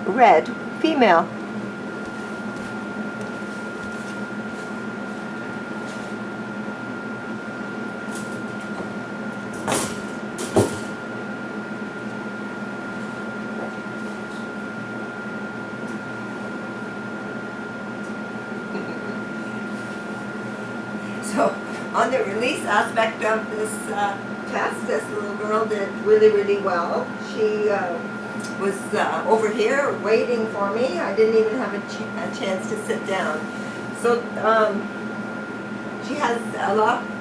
red, female. So, on the release aspect of this test, this little girl did really, really well. She was over here waiting for me. I didn't even have a chance to sit down. So, she has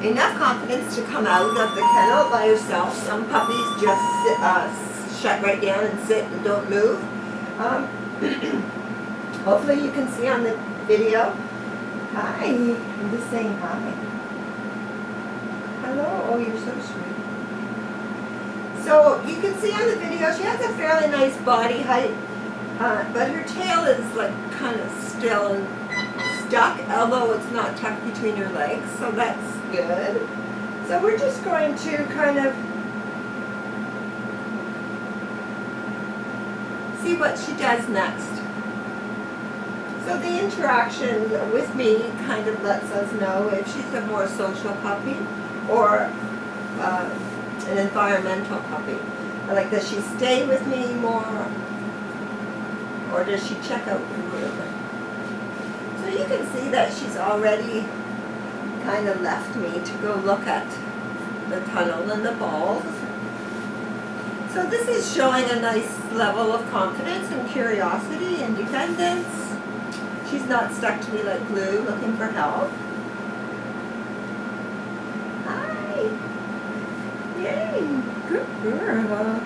enough confidence to come out of the kennel by herself. Some puppies just shut right down and sit and don't move. Hopefully you can see on the video. Hi, I'm just saying hi. Hello, oh you're so sweet. So you can see on the video she has a fairly nice body height, but her tail is like kind of still and stuck, although it's not tucked between her legs, so that's good. So we're just going to kind of see what she does next. So the interaction with me kind of lets us know if she's a more social puppy or an environmental puppy. Like, does she stay with me more or does she check out the room? So you can see that she's already kind of left me to go look at the tunnel and the balls. So this is showing a nice level of confidence and curiosity, independence. She's not stuck to me like glue, looking for help. Hi. Yay, good girl.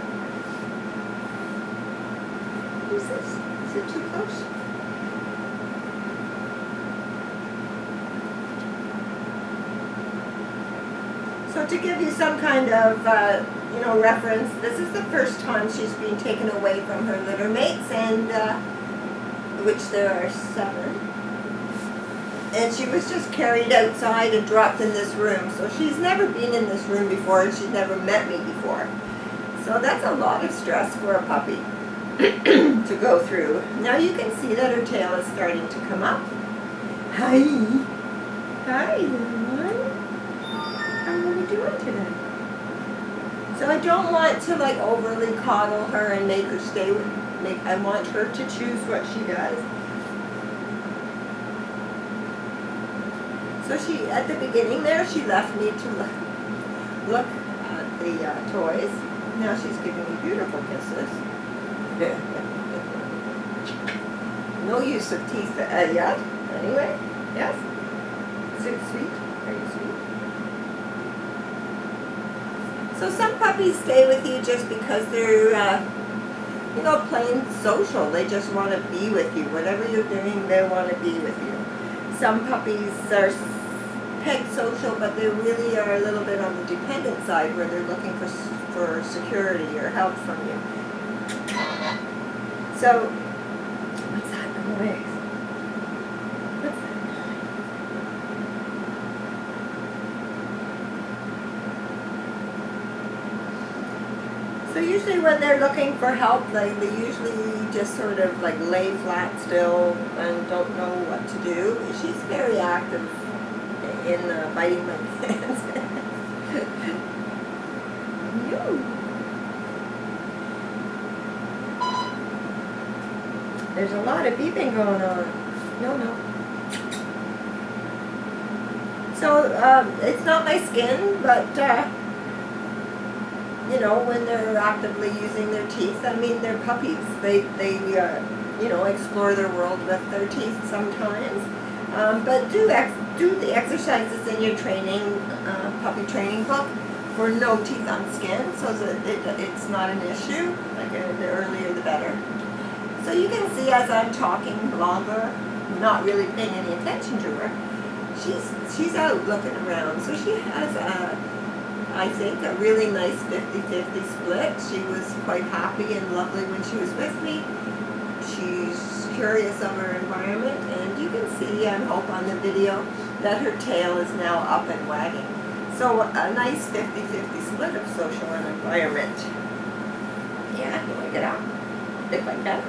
Who's this? Is it too close? So to give you some kind of, reference, this is the first time she's been taken away from her litter mates, and which there are 7. And she was just carried outside and dropped in this room. So she's never been in this room before, and she's never met me before. So that's a lot of stress for a puppy to go through. Now you can see that her tail is starting to come up. Hi. Hi, everyone. How are we doing today? So I don't want to like overly coddle her and make her stay with me. I want her to choose what she does. So she, at the beginning there, she left me to look at the toys. Now she's giving me beautiful kisses. No use of teeth yet. Anyway, yes? Is it sweet? Are you sweet? So some puppies stay with you just because they're, plain social. They just want to be with you. Whatever you're doing, they want to be with you. Some puppies are pet social, but they really are a little bit on the dependent side where they're looking for security or help from you. So, what's that noise? What's that noise? So usually when they're looking for help, they usually just sort of like lay flat still and don't know what to do. She's very active in biting my hands. There's a lot of beeping going on. No. So it's not my skin, but when they're actively using their teeth, I mean, they're puppies. They explore their world with their teeth sometimes. But do the exercises in your puppy training book for no teeth on skin, so that it's not an issue. Like the earlier the better. So you can see as I'm talking longer, not really paying any attention to her, she's out looking around. So she has I think a really nice 50-50 split. She was quite happy and lovely when she was with me. She's curious of her environment, and you can see, I hope on the video, that her tail is now up and wagging. So a nice 50-50 split of social and environment. Yeah, you want to get out? If I can.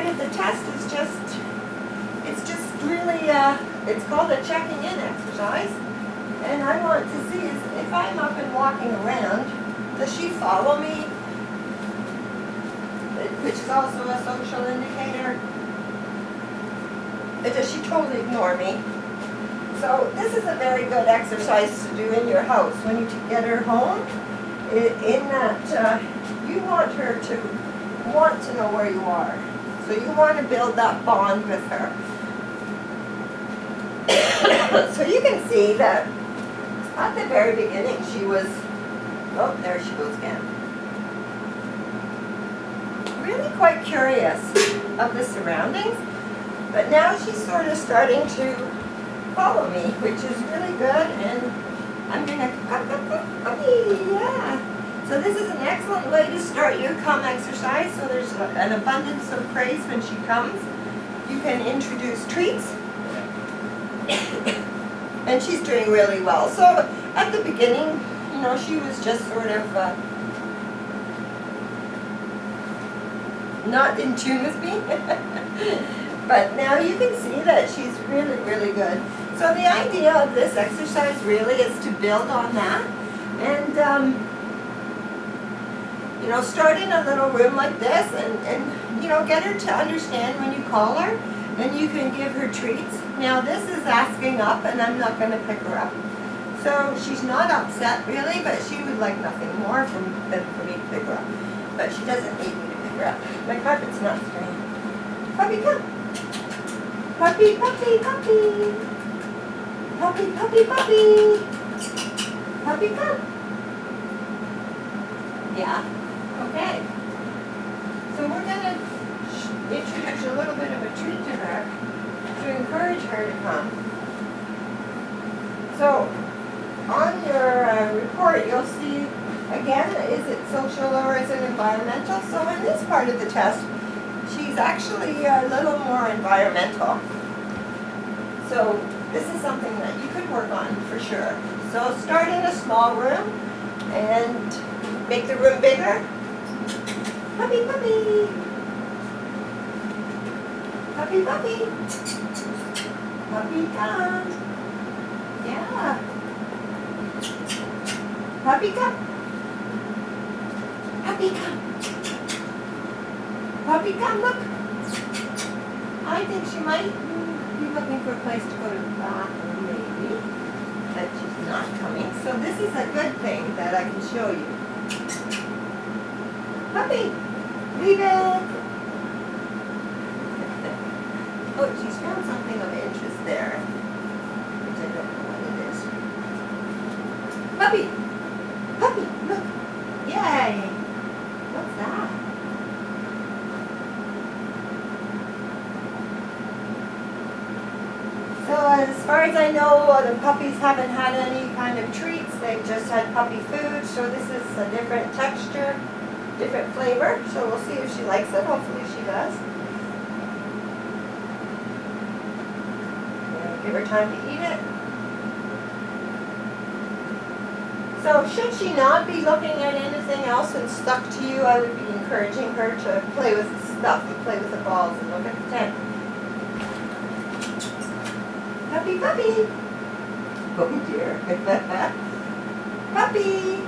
of the test is just, it's just really, it's called a checking in exercise. And I want to see is if I'm up and walking around, does she follow me? Which is also a social indicator. Or does she totally ignore me? So this is a very good exercise to do in your house when you get her home. In that you want her to want to know where you are. So you want to build that bond with her. So you can see that at the very beginning she was, oh, there she goes again. Really quite curious of the surroundings, but now she's sort of starting to follow me, which is really good, and I'm gonna puppy, yeah. So this is an excellent way to start your come exercise. So there's an abundance of praise when she comes. You can introduce treats, and she's doing really well. So at the beginning, you know, she was just sort of not in tune with me. But now you can see that she's really, really good. So the idea of this exercise really is to build on that. And, you know, start in a little room like this and, you know, get her to understand when you call her. And you can give her treats. Now this is asking up, and I'm not going to pick her up. So she's not upset really, but she would like nothing more than for me to pick her up. But she doesn't need me to pick her up. My carpet's not straight. Puppy, come. Puppy, puppy, puppy. Puppy, puppy, puppy. Puppy, come. Yeah. Okay. So we're going to introduce a little bit of a treat to her to encourage her to come. So on your report you'll see again, is it social or is it environmental? So in this part of the test she's actually a little more environmental. So this is something that you could work on for sure. So start in a small room and make the room bigger. Puppy, puppy. Puppy, puppy. Puppy, come. Yeah. Puppy, come. Puppy, come. Puppy, come, look. I think she might be looking for a place to go to the bathroom, maybe. But she's not coming. So this is a good thing that I can show you. Puppy, leave it. Oh, she's found something of interest there, which I don't know what it is. Puppy! Puppy, look! Yay! What's that? So as far as I know, the puppies haven't had any kind of treats. They've just had puppy food. So this is a different texture, different flavor. So we'll see if she likes it. Hopefully she does. Give her time to eat it. So should she not be looking at anything else and stuck to you, I would be encouraging her to play with stuff and play with the balls and look at the tent. Puppy, puppy. Oh dear. Puppy.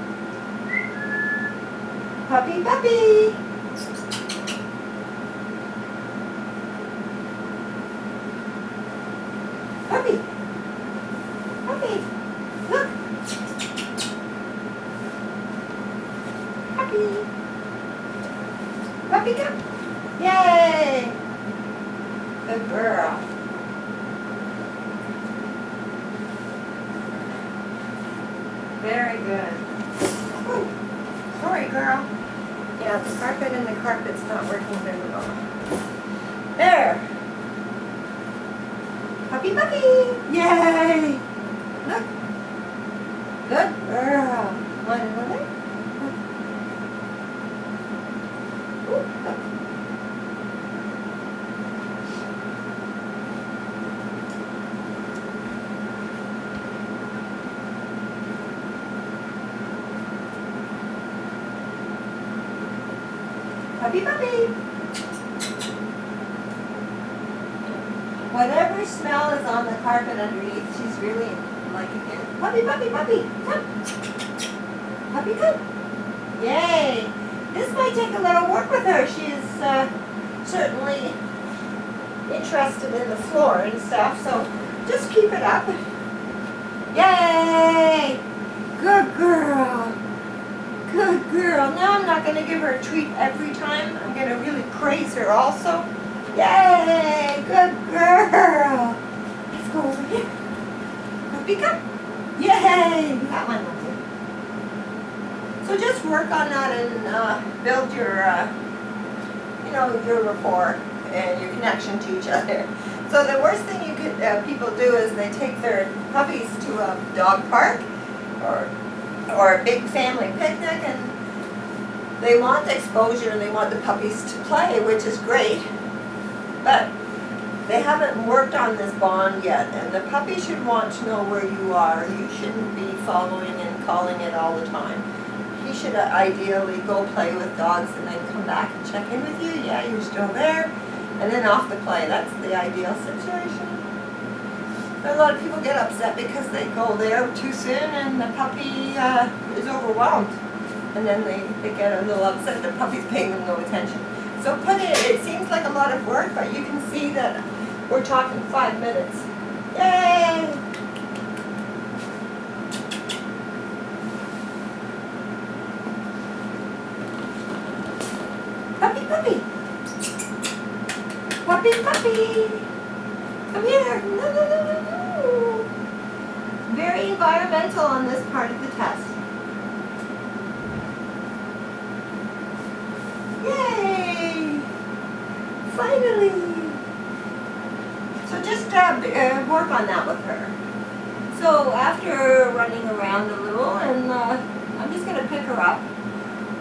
Puppy, puppy. Puppy! Puppy! Look! Puppy! Puppy, come! Yay! Good girl. Very good. Oh, sorry, girl. Yeah, the carpet and the carpet's not working very well. There! Puppy, puppy! Yay! Look. Good girl. Want another? Ooh, look. Puppy, puppy! whatever smell is on the carpet underneath, she's really liking it. Puppy, puppy, puppy, come. Puppy, come. Yay. This might take a little work with her. She is certainly interested in the floor and stuff, so just keep it up. Yay. Good girl. Good girl. Now I'm not going to give her a treat every time. I'm going to really praise her also. Yay! Good girl. Let's go over here. Puppy, come. Yay! That one. So just work on that and build your, your rapport and your connection to each other. So the worst thing you could people do is they take their puppies to a dog park or a big family picnic, and they want exposure and they want the puppies to play, which is great, but they haven't worked on this bond yet, and the puppy should want to know where you are. You shouldn't be following and calling it all the time. He should ideally go play with dogs and then come back and check in with you. Yeah, you're still there, and then off to play. That's the ideal situation. A lot of people get upset because they go there too soon and the puppy is overwhelmed. And then they get a little upset the puppy's paying them no attention. So it seems like a lot of work, but you can see that we're talking 5 minutes. Yay! Puppy, puppy! Puppy, puppy! Come here! No, no, no, no, no! Very environmental on this part of the test. Yay! Finally! So just work on that with her. So after running around a little, and I'm just going to pick her up.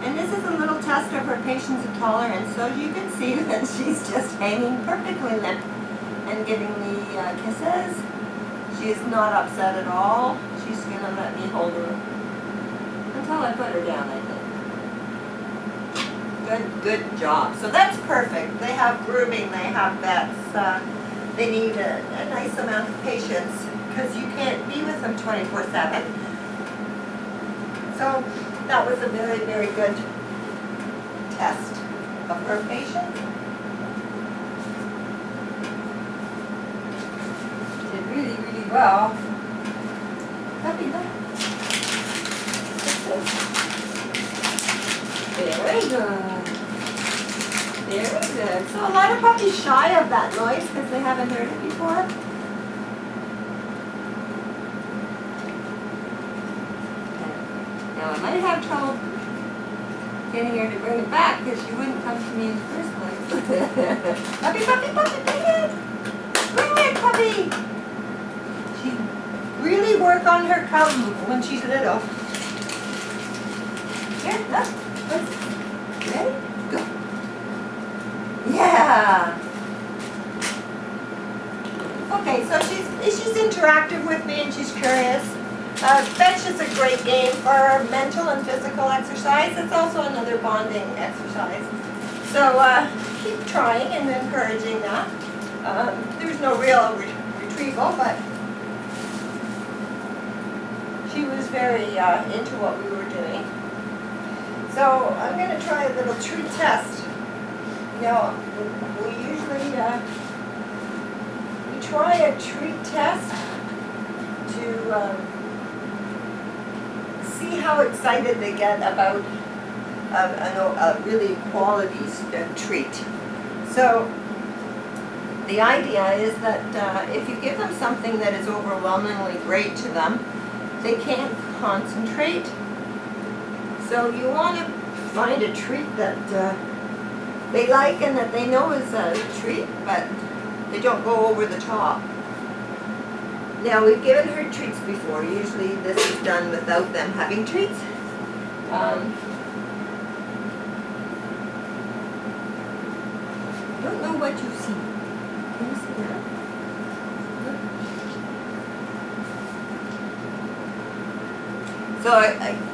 And this is a little test of her patience and tolerance. So you can see that she's just hanging perfectly limp and giving me kisses. She is not upset at all. She's going to let me hold her until I put her down, I think. Good job. So that's perfect. They have grooming, they have vets. They need a nice amount of patience because you can't be with them 24/7. So that was a very, very good test of her patience. Did really, really well. Puppy, look. Very good. Very good. So a lot of puppies shy of that noise because they haven't heard it before. Now I might have trouble getting her to bring it back because she wouldn't come to me in the first place. Puppy, puppy, puppy, bring it! Bring it, puppy! She really work on her come when she's little. Here, look. Ready? Go. Yeah. Okay, so she's interactive with me and she's curious. Bench is a great game for mental and physical exercise. It's also another bonding exercise. So keep trying and encouraging that. There's no real retrieval, but she was very into what we were doing. So I'm going to try a little treat test. Now, we usually we try a treat test to see how excited they get about a really quality treat. So the idea is that if you give them something that is overwhelmingly great to them, they can't concentrate. So you want to find a treat that they like and that they know is a treat, but they don't go over the top. Now, we've given her treats before. Usually this is done without them having treats. Don't know what you see. Can you see that? So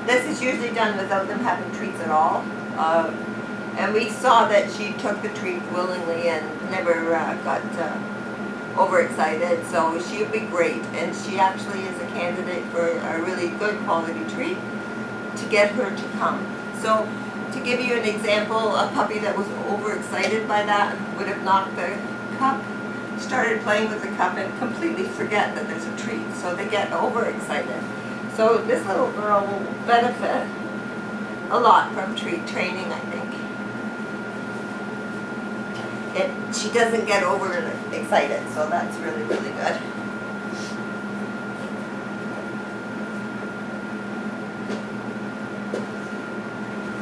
this is usually done without them having treats at all. And we saw that she took the treat willingly and never got overexcited. So she would be great, and she actually is a candidate for a really good quality treat to get her to come. So to give you an example, a puppy that was overexcited by that would have knocked the cup, started playing with the cup, and completely forget that there's a treat. So they get overexcited. So this little girl will benefit a lot from treat training, I think. And she doesn't get overexcited, so that's really, really good.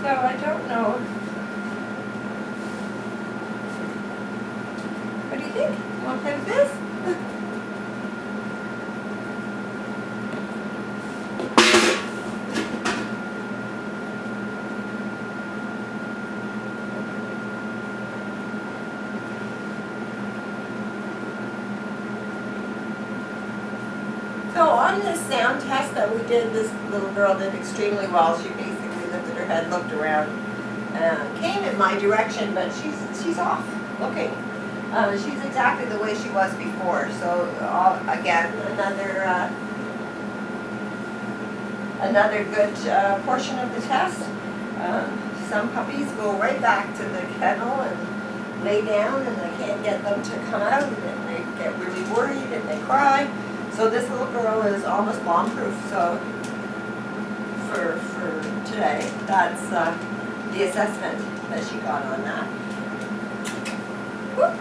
So I don't know. What do you think? You want to play with this? So on this sound test that we did, this little girl did extremely well. She basically lifted her head, looked around, came in my direction, but she's off looking. She's exactly the way she was before. So again, another good portion of the test. Some puppies go right back to the kennel and lay down, and I can't get them to come out, and they get really worried and they cry. So this little girl is almost bomb-proof. So for today, that's the assessment that she got on that. Whoop.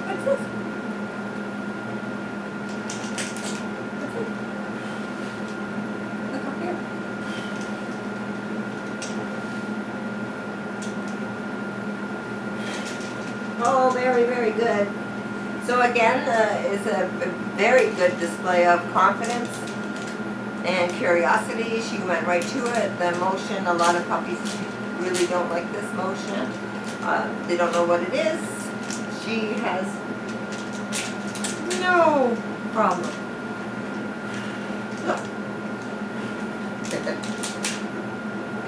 What's this? What's this? Look up here. Oh, very, very good. So again, is a very good display of confidence and curiosity. She went right to it. The motion, a lot of puppies really don't like this motion. They don't know what it is. She has no problem. Look.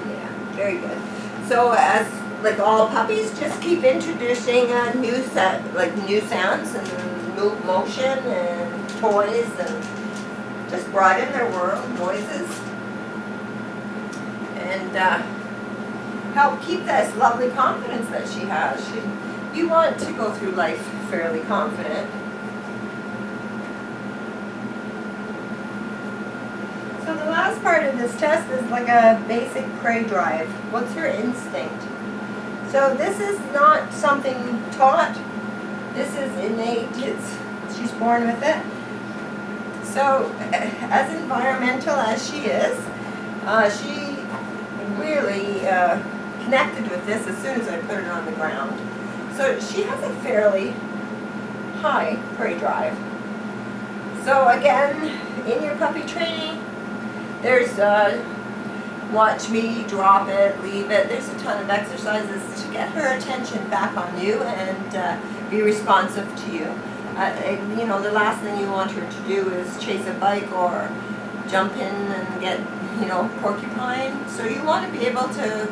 Yeah, very good. So as like all puppies, just keep introducing new sounds and motion and toys, and just broaden their world, noises, and help keep this lovely confidence that she has. You want to go through life fairly confident. So the last part of this test is like a basic prey drive. What's her instinct? So this is not something taught. This is innate. She's born with it. So as environmental as she is, she really connected with this as soon as I put her on the ground. So she has a fairly high prey drive. So again, in your puppy training, there's watch me, drop it, leave it. There's a ton of exercises to get her attention back on you and be responsive to you. You know, the last thing you want her to do is chase a bike or jump in and get, you know, porcupine. So you want to be able to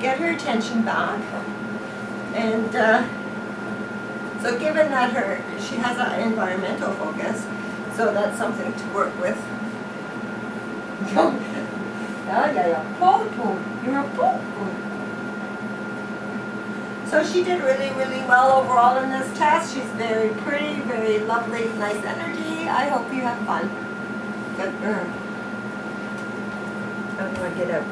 get her attention back. And so given that she has an environmental focus, so that's something to work with. You're a popo. So she did really, really well overall in this test. She's very pretty, very lovely, nice energy. I hope you have fun. Good girl. How do I get out?